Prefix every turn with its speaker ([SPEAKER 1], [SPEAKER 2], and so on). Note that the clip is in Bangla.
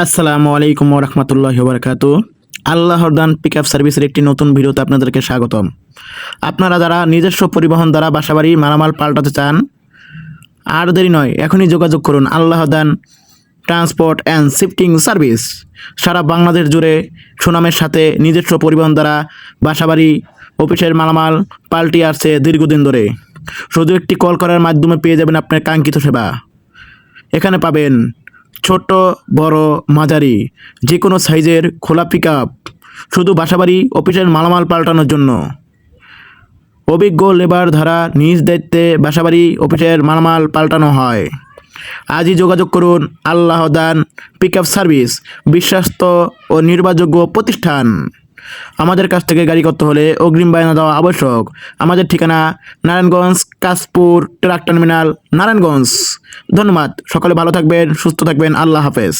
[SPEAKER 1] আসসালামু আলাইকুম ওয়া রাহমাতুল্লাহি ওয়া বারাকাতুহু। আল্লাহর দান পিকআপ সার্ভিসের একটি নতুন ভিডিওতে আপনাদেরকে স্বাগতম। আপনারা যারা নিজস্ব পরিবহন দ্বারা বাসাবাড়ি মালামাল পাল্টাতে চান, আর দেরি নয়, এখনই যোগাযোগ করুন আল্লাহর দান ট্রান্সপোর্ট অ্যান্ড শিফটিং সার্ভিস। সারা বাংলাদেশ জুড়ে সুনামের সাথে নিজস্ব পরিবহন দ্বারা বাসাবাড়ি অফিসের মালামাল পাল্টিয়ে আসছে দীর্ঘদিন ধরে। শুধু একটি কল করার মাধ্যমে পেয়ে যাবেন আপনার কাঙ্ক্ষিত সেবা। এখানে পাবেন ছোট, বড়, মাঝারি যে কোনো সাইজের খোলা পিকআপ, শুধু বাসাবাড়ি অফিসের মালামাল পাল্টানোর জন্য। অভিজ্ঞ লেবার দ্বারা নিজ দায়িত্বে বাসাবাড়ি অফিসের মালামাল পাল্টানো হয়। আজই যোগাযোগ করুন আল্লাহ দান পিকআপ সার্ভিস, বিশ্বস্ত ও নির্ভরযোগ্য প্রতিষ্ঠান। আমাদের কাছ থেকে গাড়ি করতে হলে অগ্রিম বায়না দেওয়া আবশ্যক। আমাদের ঠিকানা নারায়ণগঞ্জ কাশপুর ট্রাক টার্মিনাল, নারায়ণগঞ্জ। ধন্যবাদ। সকলে ভালো থাকবেন, সুস্থ থাকবেন। আল্লাহ হাফেজ।